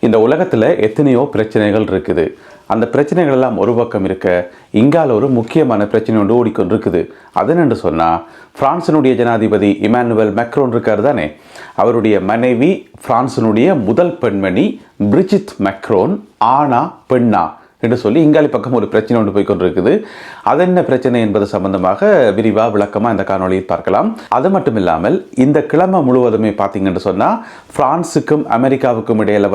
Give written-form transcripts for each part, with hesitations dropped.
இந்த உலகத்தில் எத்தனையோ பிரச்சனைகள் இருக்குது. அந்த பிரச்சனைகள் எல்லாம் ஒரு பக்கம் இருக்க, இங்கால ஒரு முக்கியமான பிரச்சனை ஒன்று ஓடிக்கொண்டிருக்குது. அது என்னென்று சொன்னால், பிரான்சினுடைய ஜனாதிபதி இமானுவேல் மேக்ரோன் இருக்கார் தானே, அவருடைய மனைவி பிரான்சினுடைய முதல் பெண்மணி பிரிஜித் மேக்ரோன் ஆனா பெண்ணா என்று சொல்லி இங்காலி பக்கம் ஒரு பிரச்சனை ஒன்று போய்கொண்டிருக்குது. அது என்ன பிரச்சனை என்பது சம்பந்தமாக விரிவாக விளக்கமாக இந்த காணொலியில் பார்க்கலாம். அது மட்டும் இல்லாமல் இந்த கிழமை முழுவதுமே பார்த்தீங்கன்னு சொன்னால், பிரான்ஸுக்கும் அமெரிக்காவுக்கும் இடையில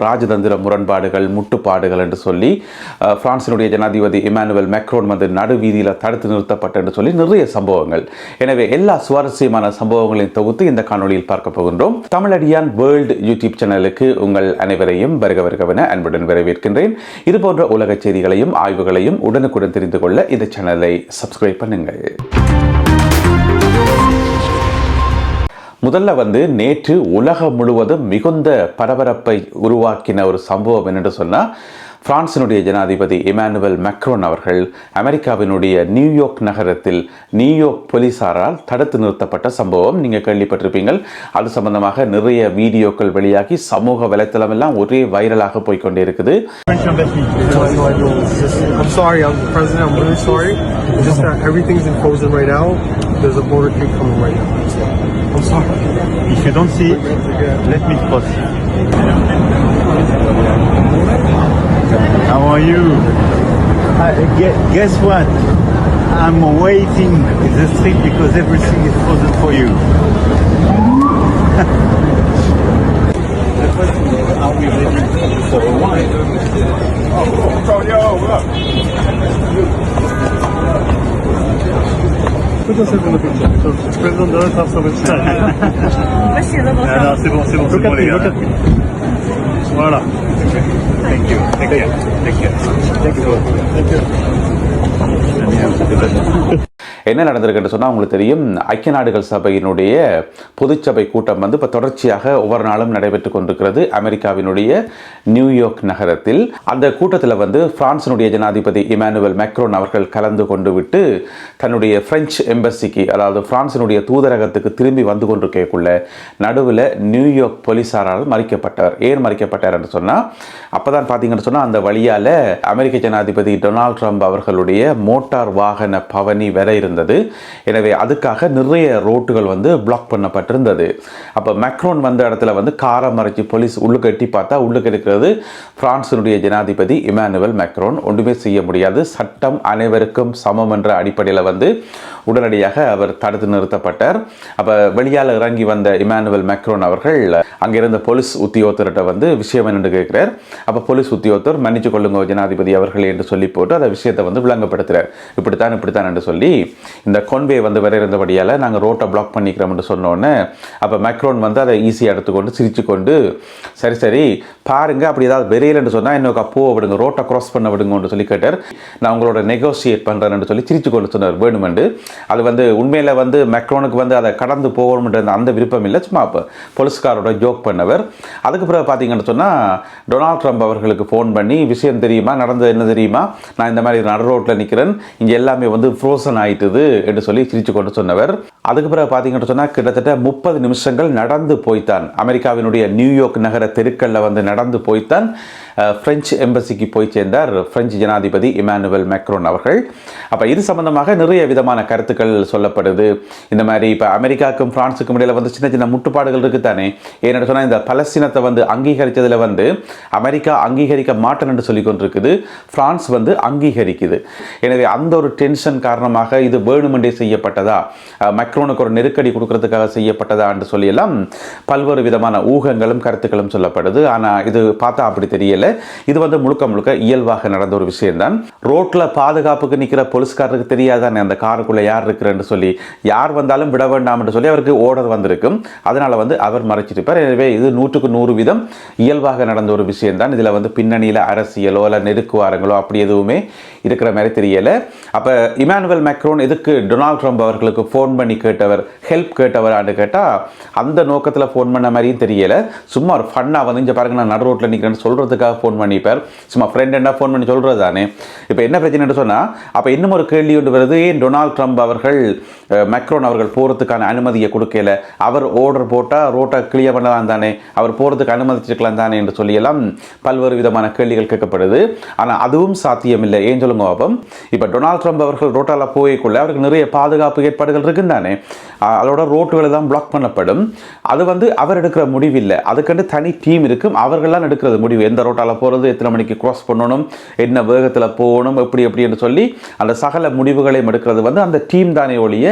ராஜதந்திர முரண்பாடுகள், முட்டுப்பாடுகள் என்று சொல்லி பிரான்சினுடைய ஜனாதிபதி இமானுவேல் மேக்ரோன் நடுவீதியில் தடுத்து நிறுத்தப்பட்ட என்று சொல்லி நிறைய சம்பவங்கள். எனவே எல்லா சுவாரஸ்யமான சம்பவங்களையும் தொகுத்து இந்த காணொலியில் பார்க்க போகின்றோம். தமிழடியான் வேர்ல்டு யூடியூப் சேனலுக்கு உங்கள் அனைவரையும் வருகவென அன்புடன் வரவேற்கின்றேன். இதுபோன்ற உலக செய்திகளையும் ஆய்வுகளையும் உடனுக்குடன் தெரிந்து கொள்ள இந்த சேனலை சப்ஸ்கிரைப் பண்ணுங்கள். முதல்ல நேற்று உலகம் முழுவதும் மிகுந்த பரபரப்பை உருவாக்கின ஒரு சம்பவம் என்னென்று சொன்னால், பிரான்சினுடைய ஜனாதிபதி இமானுவேல் மேக்ரோன் அவர்கள் அமெரிக்காவினுடைய நியூயார்க் நகரத்தில் நியூயார்க் போலீசாரால் தடுத்து நிறுத்தப்பட்ட சம்பவம் நீங்கள் கேள்விப்பட்டிருப்பீங்கள். அது சம்பந்தமாக நிறைய வீடியோக்கள் வெளியாகி சமூக வலைத்தளம் எல்லாம் ஒரே வைரலாக போய்கொண்டே இருக்குது. If you don't see it, let me cross. How are you? Guess what? I'm waiting in the street because everything is frozen for you. I'll be waiting for a while. Yo, look. Put yourself in the picture because President doesn't have so much time. Non, c'est bon, look at me, look at me. Voilà. Thank you. Take care. Thank you. என்ன நடந்திருக்குன்னு சொன்னால், உங்களுக்கு தெரியும், ஐக்கிய நாடுகள் சபையினுடைய பொதுச்சபை கூட்டம் இப்போ தொடர்ச்சியாக ஒவ்வொரு நாளும் நடைபெற்று கொண்டிருக்கிறது அமெரிக்காவினுடைய நியூயார்க் நகரத்தில். அந்த கூட்டத்தில் பிரான்சினுடைய ஜனாதிபதி இமானுவேல் மேக்ரோன் அவர்கள் கலந்து கொண்டு விட்டு தன்னுடைய பிரெஞ்சு எம்பசிக்கு, அதாவது பிரான்சினுடைய தூதரகத்துக்கு திரும்பி வந்து கொண்டிருக்கக்குள்ள நடுவில் நியூயார்க் போலீசாரால் மறிக்கப்பட்டார். ஏன் மறிக்கப்பட்டார் என்று சொன்னால், அப்போதான் பார்த்தீங்கன்னு சொன்னால் அந்த வழியால் அமெரிக்க ஜனாதிபதி டொனால்ட் ட்ரம்ப் அவர்களுடைய மோட்டார் வாகன பவனி வர இருந்தது. எனவே அதுக்காக நிறைய ரோட்டுகள் பிளாக் பண்ணப்பட்டிருந்தது. அப்போ மேக்ரோன் வந்த இடத்துல காரை மறைச்சி போலீஸ் உள்ளுக்கு எட்டி பார்த்தா உள்ளுக்கு இருக்கிறது பிரான்சினுடைய ஜனாதிபதி இமானுவேல் மேக்ரோன். ஒன்றுமே செய்ய முடியாது. சட்டம் அனைவருக்கும் சமம் என்ற அடிப்படையில் உடனடியாக அவர் தடுத்து நிறுத்தப்பட்டார். அப்போ வெளியால் இறங்கி வந்த இமானுவேல் மேக்ரோன் அவர்கள் அங்கிருந்த போலீஸ் உத்தியோகத்தர்கிட்ட விஷயம் என்னென்று கேட்கிறார். அப்போ போலீஸ் உத்தியோகத்தர் மன்னிச்சு கொள்ளுங்க ஜனாதிபதி அவர்கள் என்று சொல்லி போட்டு அந்த விஷயத்தை விளங்கப்படுத்துகிறார். இப்படித்தான் என்று சொல்லி இந்த கொன்வே வர இருந்தபடியால் நாங்கள் ரோட்டை பிளாக் பண்ணிக்கிறோம் என்று சொன்னோன்னே, அப்போ மேக்ரோன் அதை ஈஸியாக எடுத்துக்கொண்டு சிரிச்சு கொண்டு, சரி பாருங்க, அப்படி ஏதாவது வெறையில்னு சொன்னால் இன்னொரு அப்போ விடுங்க, ரோட்டை கிராஸ் பண்ண விடுங்கன்னு சொல்லி கேட்டார். நான் உங்களோட நெகோசியேட் பண்ணுறேன்னு சொல்லி சிரிச்சு கொண்டு சொன்னார் வேணுமெண்டு. அது உண்மையில் மேக்ரோனுக்கு அதை கடந்து போகணுன்ற அந்த விருப்பம் இல்லை, சும்மா அப்போ போலீஸ்காரோட ஜோக் பண்ணவர். அதுக்கு பிறகு பார்த்தீங்கன்னு சொன்னால், டொனால்ட் ட்ரம்ப் அவர்களுக்கு ஃபோன் பண்ணி விஷயம் தெரியுமா, நடந்தது என்ன தெரியுமா, நான் இந்த மாதிரி நடு ரோட்டில் நிற்கிறேன், இங்கே எல்லாமே ஃப்ரோசன் ஆயிட்டுது என்று சொல்லி சிரிச்சு கொண்டு சொன்னவர். அதுக்கு பிறகு பார்த்தீங்கன்னு சொன்னால் கிட்டத்தட்ட 30 நிமிஷங்கள் நடந்து போய்த்தான் அமெரிக்காவினுடைய நியூயார்க் நகர தெருக்களில் நடந்து போய்த்தான் பிரெஞ்சு எம்பசிக்கு போய் சேர்ந்தார் பிரெஞ்சு ஜனாதிபதி இமானுவேல் மேக்ரோன் அவர்கள். அப்போ இது சம்பந்தமாக நிறைய விதமான கருத்துக்கள் சொல்லப்படுது. இந்த மாதிரி இப்போ அமெரிக்காவுக்கும் பிரான்ஸுக்கும் இடையில் சின்ன சின்ன முட்டுப்பாடுகள் இருக்குது தானே. ஏன்னு சொன்னால், இந்த பலஸ்தீனத்தை அங்கீகரித்ததில் அமெரிக்கா அங்கீகரிக்க மாட்டேன் என்று சொல்லி கொண்டிருக்குது, பிரான்ஸ் அங்கீகரிக்குது. எனவே அந்த ஒரு டென்ஷன் காரணமாக இது வேணுமென்றே செய்யப்பட்டதா, மேக்ரோனுக்கு ஒரு நெருக்கடி கொடுக்கறதுக்காக செய்யப்பட்டதா என்று சொல்லியெல்லாம் பல்வேறு விதமான ஊகங்களும் கருத்துக்களும் சொல்லப்படுது. ஆனால் இது பார்த்தா அப்படி தெரியல. இது முழுக்க இயல்பாக நடந்த ஒரு விஷயம்தான். ரோட்ல பாதுகாப்புக்கு நிற்கிற போலீஸ்காரருக்கு தெரியாதானே அந்த காருக்குள்ள யார் இருக்கிறன்னு சொல்லி, யார் வந்தாலும் விட வேண்டாம் என்று சொல்லி அவருக்கு ஆர்டர் வந்திருக்கும். அதனால அவர் மறைச்சிருப்பார். எனவே இது 100% இயல்பாக நடந்த ஒரு விஷயம்தான். இதில் பின்னணியில் அரசியலோ அல்ல நெருக்குவாரங்களோ அப்படி எதுவுமே இருக்கிற மாதிரி தெரியல. அப்போ இமானுவேல் மேக்ரோன் எதுக்கு டொனால்ட் ட்ரம்ப் அவர்களுக்கு ஃபோன் பண்ணி கேட்டவர், ஹெல்ப் கேட்டவர் ஆண்டு கேட்டால் அந்த நோக்கத்தில் ஃபோன் பண்ண மாதிரியும் தெரியல. சும்மா ஒரு ஃபன்னாக இங்கே பாருங்க நான் நடு ரோட்டில் நிற்கிறேன்னு சொல்கிறதுக்காக ஃபோன் பண்ணிப்பார், சும்மா ஃப்ரெண்டாக ஃபோன் பண்ணி சொல்கிறது தானே. இப்போ என்ன பிரச்சனைன்னு சொன்னால், அப்போ இன்னும் ஒரு கேள்வி ஒன்று வருது, ஏன் டொனால்ட் ட்ரம்ப் அவர்கள் மேக்ரோன் அவர்கள் போகிறதுக்கான அனுமதியை கொடுக்கல, அவர் ஆர்டர் போட்டால் ரோட்டை கிளியர் பண்ணலாம் தானே, அவர் போகிறதுக்கு அனுமதிச்சிருக்கலாம் தானே என்று சொல்லியெல்லாம் பல்வேறு விதமான கேள்விகள் கேட்கப்படுது. ஆனால் அதுவும் சாத்தியமில்லை. ஏன் சொல்லுங்க பாப்போம். இப்போ டொனால்ட் ட்ரம்ப் அவர்கள் ரோட்டால் போய்க்குள்ள அவருக்கு நிறைய பாதுகாப்பு ஏற்பாடுகள் இருக்குன்னு தானே, அதோட ரோட்டுகள் தான் பிளாக் பண்ணப்படும். அது அவர் எடுக்கிற முடிவில்லை, அதுக்கண்டு தனி டீம் இருக்கும், அவர்கள்லாம் எடுக்கிறது முடிவு. எந்த ரோட்டால் போகிறது, எத்தனை மணிக்கு கிராஸ் பண்ணணும், என்ன வேகத்தில் போகணும், எப்படி எப்படி என்று சொல்லி அந்த சகல முடிவுகளையும் எடுக்கிறது அந்த டீம் தானே ஒழிய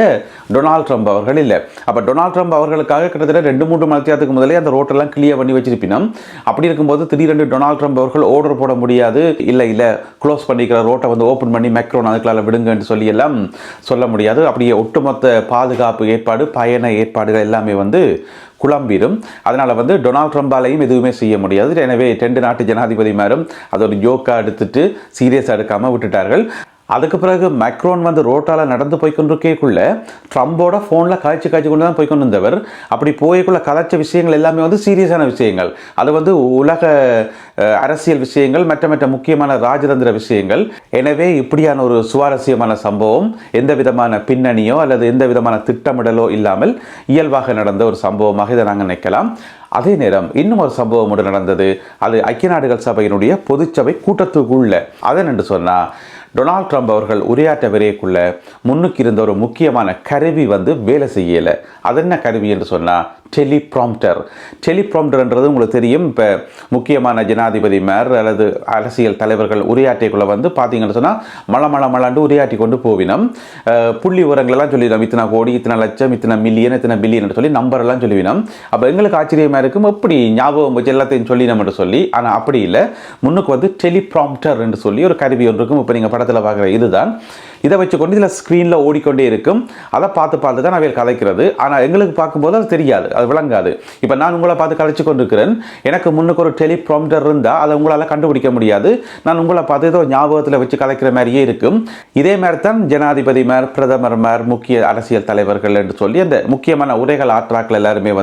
டொனால்ட் ட்ரம்ப் அவர்கள் இல்லை. அப்போ டொனால்ட் ட்ரம்ப் அவர்களுக்காக கிட்டத்தட்ட 2-3 மணித்தியாரத்துக்கு முதலே அந்த ரோட்டெல்லாம் கிளியர் பண்ணி வச்சிருப்பினோம். அப்படி இருக்கும்போது திடீரென்று டொனால்ட் ட்ரம்ப் அவர்கள் ஆர்டர் போட முடியாது, இல்லை க்ளோஸ் பண்ணிக்கிற ரோட்டை ஓப்பன் பண்ணி மேக்ரோன் அதுக்குள்ள விடுங்கன்னு சொல்லி எல்லாம் சொல்ல முடியாது. அப்படியே ஒட்டுமொத்த பாதுகாப்பு ஏற்பாடு, பயண ஏற்பாடுகள் எல்லாமே குழம்பிடும். அதனால் டொனால்ட் ட்ரம்பாலையும் எதுவுமே செய்ய முடியாது. எனவே 2 நாட்டு ஜனாதிபதிமாரும் அது ஒரு ஜோக்காக எடுத்துட்டு சீரியஸாக எடுக்காமல் விட்டுட்டார்கள். அதுக்கு பிறகு மேக்ரோன் ரோட்டால் நடந்து போய்கொண்டிருக்கேக்குள்ள ட்ரம்போட ஃபோனில் காய்ச்சி கொண்டு தான் போய்கொண்டு இருந்தவர். அப்படி போய்க்குள்ள கதைச்ச விஷயங்கள் எல்லாமே சீரியஸான விஷயங்கள். அது உலக அரசியல் விஷயங்கள், மற்ற முக்கியமான ராஜதந்திர விஷயங்கள். எனவே இப்படியான ஒரு சுவாரஸ்யமான சம்பவம் எந்த விதமான பின்னணியோ அல்லது எந்த விதமான திட்டமிடலோ இல்லாமல் இயல்பாக நடந்த ஒரு சம்பவமாக இதை நாங்கள் நினைக்கலாம். அதே நேரம் இன்னும் ஒரு சம்பவம் ஒன்று நடந்தது. அது ஐக்கிய நாடுகள் சபையினுடைய பொதுச்சபை கூட்டத்துக்குள்ள. அதன் என்று சொன்னால், டொனால்ட் ட்ரம்ப் அவர்கள் உரையாற்ற வரைக்குள்ள முன்னுக்கு இருந்த ஒரு முக்கியமான கருவி வேலை செய்யலை. அது என்ன கருவி என்று சொன்னால் டெலிப்ராம்ப்டர். டெலிப்ராம்ப்டர்ன்றது உங்களுக்கு தெரியும். இப்போ முக்கியமான ஜனாதிபதிமார் அல்லது அரசியல் தலைவர்கள் உரையாற்றிக்குள்ள பார்த்தீங்கன்னு சொன்னால் மலாண்டு உரையாற்றி கொண்டு போவினோம். புள்ளி விவரங்களெல்லாம் சொல்லிவினோம், இத்தனை கோடி, இத்தனை லட்சம், இத்தனை மில்லியன், இத்தனை பில்லியன் சொல்லி நம்பரெல்லாம் சொல்லிவினோம். அப்போ எங்களுக்கு ஆச்சரியமாக இருக்கும், எப்படி ஞாபகம் வச்சு எல்லாத்தையும் சொல்லினோம் என்று சொல்லி. ஆனால் அப்படி இல்லை, முன்னுக்கு டெலிப்ராம்ப்டர் என்று சொல்லி ஒரு கருவி ஒன்று இருக்கும். இப்போ நீங்கள் படத்தில் பார்க்குற இதுதான். இதை வச்சுக்கொண்டு இதில் ஸ்க்ரீனில் ஓடிக்கொண்டே இருக்கும். அதை பார்த்து தான் அவையில் கதைக்கிறது. ஆனால் எங்களுக்கு பார்க்கும்போது அது தெரியாது, அது விளங்காது. இப்போ நான் உங்களை பார்த்து கதைச்சு கொண்டிருக்கிறேன், எனக்கு முன்னுக்கு ஒரு டெலிப்ராம்ப்டர் இருந்தால் அதை உங்களால் கண்டுபிடிக்க முடியாது. நான் உங்களை பார்த்து ஏதோ ஞாபகத்தில் வச்சு கதைக்கிற மாதிரியே இருக்கும். இதே மாதிரி தான் ஜனாதிபதிமார், பிரதமர்மார், முக்கிய அரசியல் தலைவர்கள் என்று சொல்லி அந்த முக்கியமான உரைகள் ஆற்றாக்கள் எல்லாருமே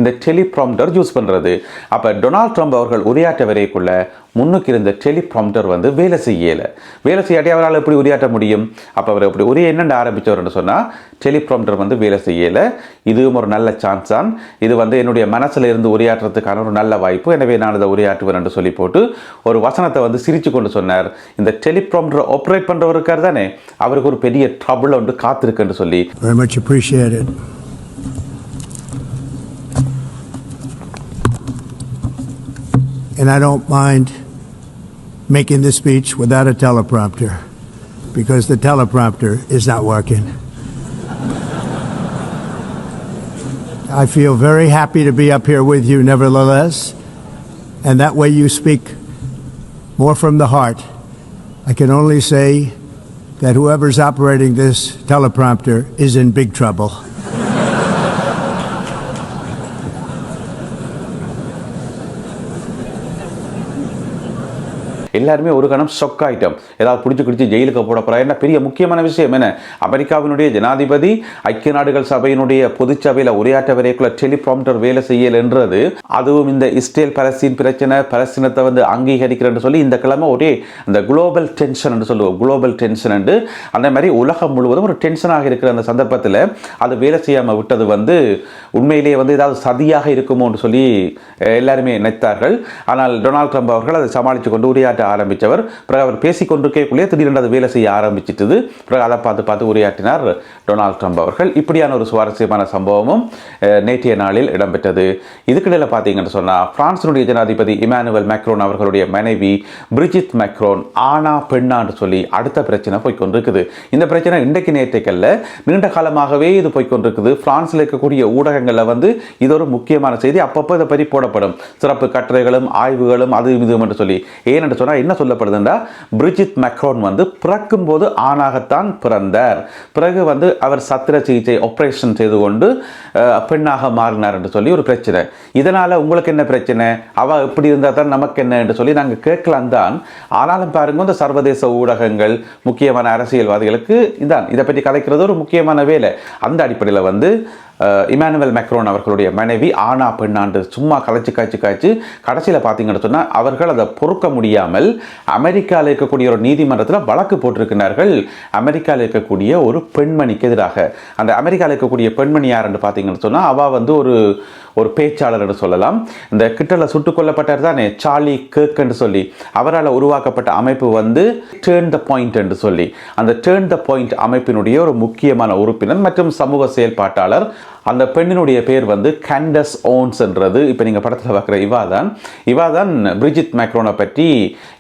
இந்த டெலிப்ராம்ப்டர் யூஸ் பண்ணுறது. அப்போ டொனால்ட் ட்ரம்ப் அவர்கள் உரையாற்ற வரைக்குள்ள முன்னுக்கு இருந்த டெலிப்ராம்ப்டர் வேலை செய்யலை. வேலை செய்யாட்டி அவரால் எப்படி உரையாற்ற முடியும்? அப்போ அவர் எப்படி உரையை என்னென்று ஆரம்பித்தவர்னு சொன்னால், டெலிப்ராம்ப்டர் வேலை செய்யலை, இதுவும் ஒரு நல்ல சான்ஸ் தான், இது என்னுடைய மனசில் இருந்து உரையாற்றுறதுக்கான ஒரு நல்ல வாய்ப்பு, எனவே நான் அதை உரையாற்றுவேன் என்று சொல்லி போட்டு ஒரு வசனத்தை சிரித்து கொண்டு சொன்னார். இந்த டெலிப்ராம்ப்டர் ஆப்ரேட் பண்ணுறவர் இருக்கார் தானே, அவருக்கு ஒரு பெரிய ட்ரபிள் காத்திருக்குன்னு சொல்லி. Very much appreciated. And I don't mind making this speech without a teleprompter, because the teleprompter is not working. I feel very happy to be up here with you nevertheless, and that way you speak more from the heart. I can only say that whoever's operating this teleprompter is in big trouble. எல்லாருமே ஒரு கணம் shock ஆகிட்டோம். ஏதாவது பிடிச்சி ஜெயிலுக்கு போட போகிறா. என்ன பெரிய முக்கியமான விஷயம் என்ன, அமெரிக்காவினுடைய ஜனாதிபதி ஐக்கிய நாடுகள் சபையினுடைய பொதுச்சபையில் உரையாற்ற வரைக்குள்ள டெலிப்ராம்ப்டர் வேலை செய்யலைன்றது, அதுவும் இந்த இஸ்ரேல் பலஸ்தீன் பிரச்சனை, பலஸ்தீனத்தை அங்கீகரிக்கிறேன்னு சொல்லி இந்த கிழமை ஒரே அந்த குளோபல் டென்ஷன் என்று சொல்லுவோம். குளோபல் டென்ஷன் என்று அந்த மாதிரி உலகம் முழுவதும் ஒரு டென்ஷனாக இருக்கிற அந்த சந்தர்ப்பத்தில் அது வேலை செய்யாமல் விட்டது உண்மையிலேயே ஏதாவது சதியாக இருக்குமோன்னு சொல்லி எல்லாருமே நினைத்தார்கள். ஆனால் டொனால்ட் ட்ரம்ப் அவர்கள் அதை சமாளித்து கொண்டு உரையாற்ற ஆரம்பித்தவர். பிறகு அவர் பேசிக்கொண்டிருக்கக்குள்ளே திடீரென்று அது வேலை செய்ய ஆரம்பிச்சிட்டது. பிறகு அதை பார்த்து உரையாற்றினார் டொனால்ட் ட்ரம்ப் அவர்கள். இப்படியான ஒரு சுவாரஸ்யமான சம்பவமும் நேற்றைய நாளில் இடம்பெற்றது. இதுக்கிடையில் பார்த்தீங்கன்னு சொன்னால், பிரான்சினுடைய ஜனாதிபதி இமானுவேல் மேக்ரோன் அவர்களுடைய மனைவி பிரிஜித் மேக்ரோன் ஆனா பெண்ணான்னு சொல்லி அடுத்த பிரச்சனை போய்கொண்டிருக்குது. இந்த பிரச்சனை இன்றைக்கு நேற்றைக்கல்ல, நீண்ட காலமாகவே இது போய்கொண்டிருக்குது. பிரான்ஸில் இருக்கக்கூடிய ஊடகங்களில் இது ஒரு முக்கியமான செய்தி. அப்பப்போ இதை பற்றி போடப்படும் சிறப்பு கட்டுரைகளும் ஆய்வுகளும் அது இதுவும் என்று சொல்லி. ஏனென்று சொன்னால் என்ன சொல்லப்படுதுன்னா, பிரிஜித் மேக்ரோன் பிறக்கும் போது ஆணாகத்தான் பிறந்தார். பிறகு அவர் சத்திர சிகிச்சை ஆபரேஷன் செய்து கொண்டு பெண்ணாக மாறினார் என்று சொல்லி ஒரு பிரச்சனை. இதனால் உங்களுக்கு என்ன பிரச்சனை, அவள் எப்படி இருந்தால் தான் நமக்கு என்ன என்று சொல்லி நாங்கள் கேட்கலாம் தான். ஆனாலும் பாருங்க, இந்த சர்வதேச ஊடகங்கள் முக்கியமான அரசியல்வாதிகளுக்கு இதை பற்றி கதைக்கிறது ஒரு முக்கியமான வேலை. அந்த அடிப்படையில் வந்து இமானுவேல் மேக்ரோன் அவர்களுடைய மனைவி ஆனா பெண்ணாண்டு சும்மா காய்ச்சி கடைசியில் பார்த்தீங்கன்னு சொன்னால் அவர்கள் அதை பொறுக்க முடியாமல் அமெரிக்காவில் இருக்கக்கூடிய ஒரு நீதிமன்றத்தில் வழக்கு போட்டிருக்கிறார்கள். அமெரிக்காவில் இருக்கக்கூடிய ஒரு பெண்மணிக்கு எதிராக. அந்த அமெரிக்காவில் இருக்கக்கூடிய பெண்மணி யாருன்னு பார்த்தீங்கன்னு சொன்னால் அவள் வந்து ஒரு பேச்சாளர் என்று சொல்லலாம். இந்த கிட்டல சுட்டுக் கொல்லப்பட்டார் தானே சார்லி கிர்க் என்று சொல்லி, அவரால் உருவாக்கப்பட்ட அமைப்பு வந்து டேர்ன் த பாயிண்ட் என்று சொல்லி, அந்த டேர்ன் த பாயிண்ட் அமைப்பினுடைய ஒரு முக்கியமான உறுப்பினர் மற்றும் சமூக செயல்பாட்டாளர். அந்த பெண்ணினுடைய பேர் வந்து கேண்டஸ் ஓன்ஸ் என்றது. இப்போ நீங்கள் படத்தில் பார்க்குற இவா தான் பிரிஜித் மேக்ரோனை பற்றி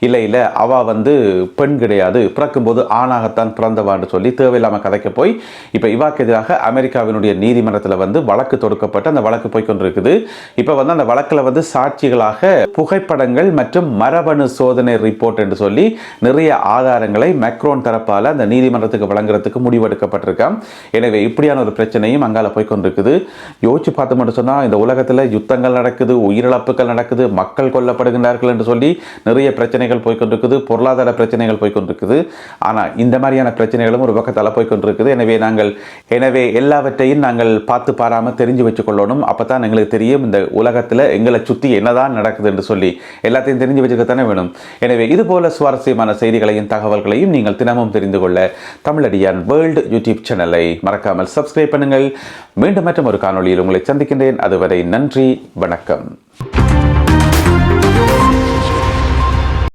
இல்லை அவள் வந்து பெண் கிடையாது, பிறக்கும்போது ஆணாகத்தான் பிறந்தவான்னு சொல்லி தேவையில்லாமல் கதைக்க போய் இப்போ இவாக்கு எதிராக அமெரிக்காவினுடைய நீதிமன்றத்தில் வந்து வழக்கு தொடுக்கப்பட்டு அந்த வழக்கு போய்கொண்டிருக்குது. இப்போ வந்து அந்த வழக்கில் வந்து சாட்சிகளாக புகைப்படங்கள் மற்றும் மரபணு சோதனை ரிப்போர்ட் என்று சொல்லி நிறைய ஆதாரங்களை மேக்ரோன் தரப்பால் அந்த நீதிமன்றத்துக்கு வழங்குறதுக்கு முடிவெடுக்கப்பட்டிருக்கான். எனவே இப்படியான ஒரு பிரச்சனையும் அங்கால போய்கொண்டிருக்கு. யோசிச்சு பார்த்து மட்டும் சொன்னால் இந்த உலகத்தில் யுத்தங்கள் நடக்குது, உயிரிழப்புகள் நடக்குது, மக்கள் கொல்லப்படுகின்றார்கள் என்று சொல்லி நிறைய பிரச்சனைகள் போய்கொண்டிருக்குது, பொருளாதார பிரச்சனைகள் போய்கொண்டிருக்குது. ஆனால் இந்த மாதிரியான பிரச்சனைகளும் ஒரு பக்கத்தால் போய்கொண்டிருக்குது. எனவே எல்லாவற்றையும் நாங்கள் பார்த்து பாராமல் தெரிஞ்சு வச்சுக்கொள்ளணும். அப்போ தான் எங்களுக்கு தெரியும் இந்த உலகத்தில் எங்களை சுற்றி என்னதான் நடக்குது என்று சொல்லி எல்லாத்தையும் தெரிஞ்சு வச்சுக்கத்தானே வேணும். எனவே இதுபோல சுவாரஸ்யமான செய்திகளையும் தகவல்களையும் நீங்கள் தினமும் தெரிந்து கொள்ள தமிழடியான் வேர்ல்டு யூடியூப் சேனலை மறக்காமல் சப்ஸ்கிரைப் பண்ணுங்கள். மீண்டும் மற்றும் ஒரு காணொளியில் உங்களை சந்திக்கின்றேன். அதுவரை நன்றி, வணக்கம்.